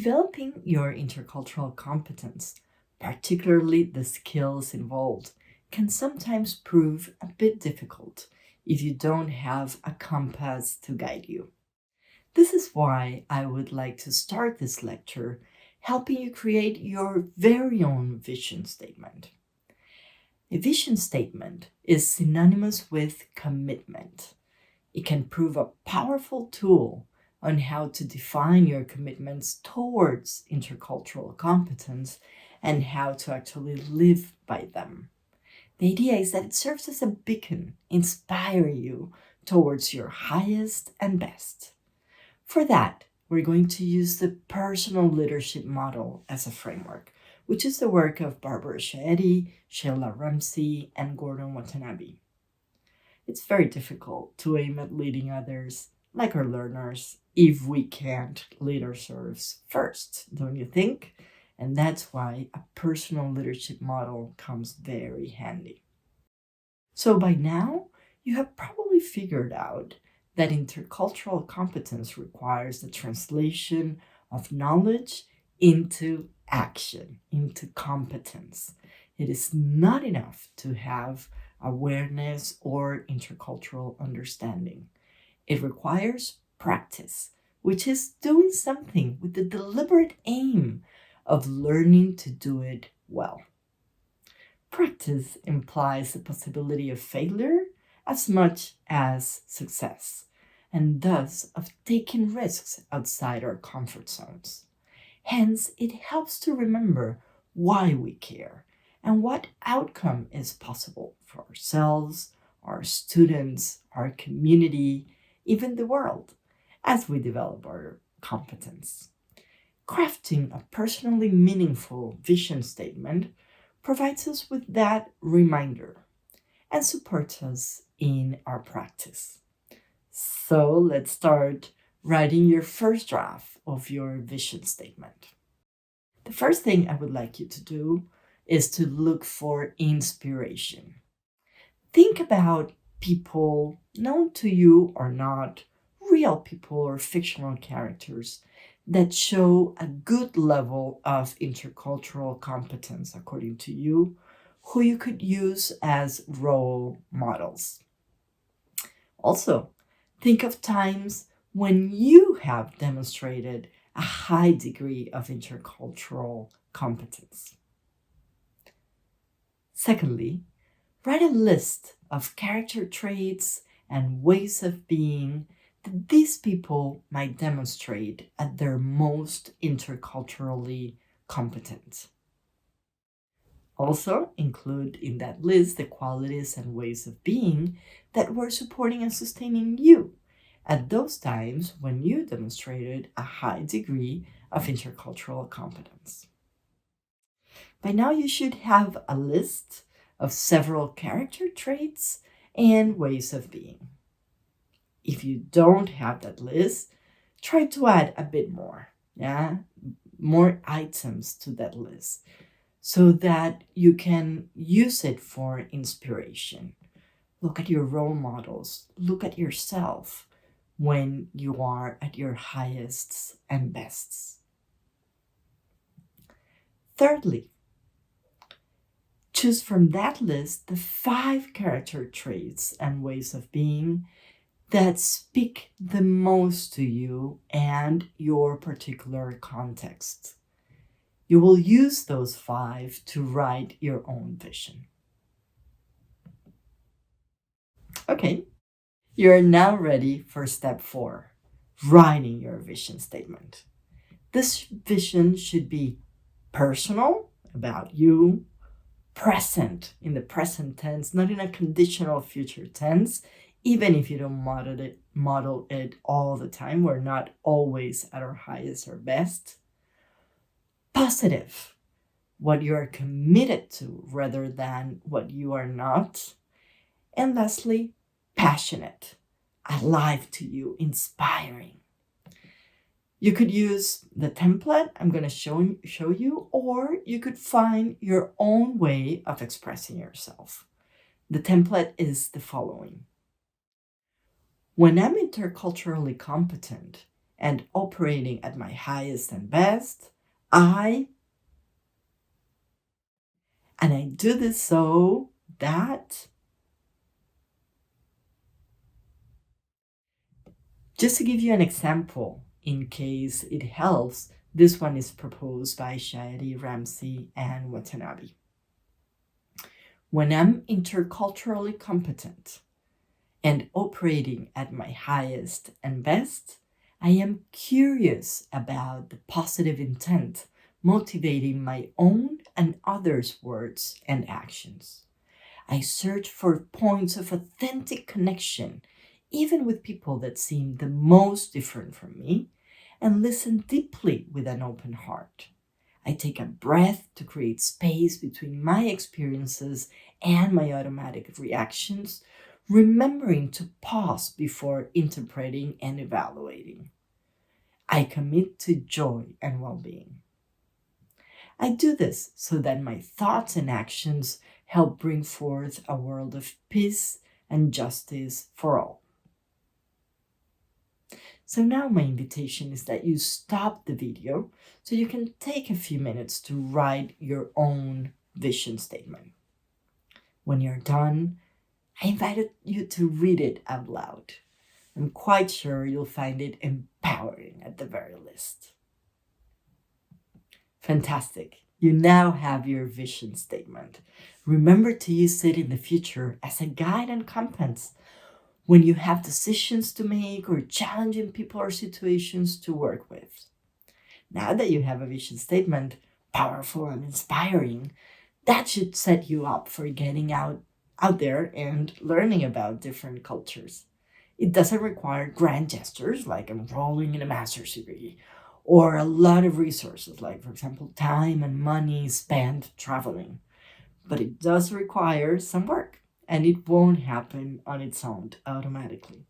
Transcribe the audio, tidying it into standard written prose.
Developing your intercultural competence, particularly the skills involved, can sometimes prove a bit difficult if you don't have a compass to guide you. This is why I would like to start this lecture helping you create your very own vision statement. A vision statement is synonymous with commitment. It can prove a powerful tool on how to define your commitments towards intercultural competence and how to actually live by them. The idea is that it serves as a beacon, inspiring you towards your highest and best. For that, we're going to use the personal leadership model as a framework, which is the work of Barbara Shaety, Sheila Ramsey, and Gordon Watanabe. It's very difficult to aim at leading others, like our learners, if we can't lead ourselves first, don't you think? And that's why a personal leadership model comes very handy. So by now, you have probably figured out that intercultural competence requires the translation of knowledge into action, into competence. It is not enough to have awareness or intercultural understanding. It requires practice, which is doing something with the deliberate aim of learning to do it well. Practice implies the possibility of failure as much as success, and thus of taking risks outside our comfort zones. Hence, it helps to remember why we care and what outcome is possible for ourselves, our students, our community, even the world, as we develop our competence. Crafting a personally meaningful vision statement provides us with that reminder and supports us in our practice. So let's start writing your first draft of your vision statement. The first thing I would like you to do is to look for inspiration. Think about people known to you or not, real people or fictional characters that show a good level of intercultural competence according to you, who you could use as role models. Also, think of times when you have demonstrated a high degree of intercultural competence. Secondly, write a list of character traits and ways of being that these people might demonstrate at their most interculturally competent. Also, include in that list the qualities and ways of being that were supporting and sustaining you at those times when you demonstrated a high degree of intercultural competence. By now, you should have a list of several character traits and ways of being. If you don't have that list, try to add a bit more, more items to that list so that you can use it for inspiration. Look at your role models, look at yourself when you are at your highest and bests. Thirdly, choose from that list the 5 character traits and ways of being that speak the most to you and your particular context. You will use those 5 to write your own vision. Okay, you are now ready for step 4, writing your vision statement. This vision should be personal, about you, present in the present tense, not in a conditional future tense, even if you don't model it all the time. We're not always at our highest or best. Positive, what you are committed to rather than what you are not. And lastly, passionate, alive to you, inspiring. You could use the template I'm going to show you, or you could find your own way of expressing yourself. The template is the following. When I'm interculturally competent, and operating at my highest and best, I do this so that. Just to give you an example, in case it helps, this one is proposed by Shahidi, Ramsey, and Watanabe. When I'm interculturally competent and operating at my highest and best, I am curious about the positive intent motivating my own and others' words and actions. I search for points of authentic connection, even with people that seem the most different from me, and listen deeply with an open heart. I take a breath to create space between my experiences and my automatic reactions, remembering to pause before interpreting and evaluating. I commit to joy and well being. I do this so that my thoughts and actions help bring forth a world of peace and justice for all. So now my invitation is that you stop the video so you can take a few minutes to write your own vision statement. When you're done, I invited you to read it out loud. I'm quite sure you'll find it empowering at the very least. Fantastic. You now have your vision statement. Remember to use it in the future as a guide and compass when you have decisions to make or challenging people or situations to work with. Now that you have a vision statement, powerful and inspiring, that should set you up for getting out there and learning about different cultures. It doesn't require grand gestures like enrolling in a master's degree or a lot of resources like, for example, time and money spent traveling. But it does require some work, and it won't happen on its own automatically.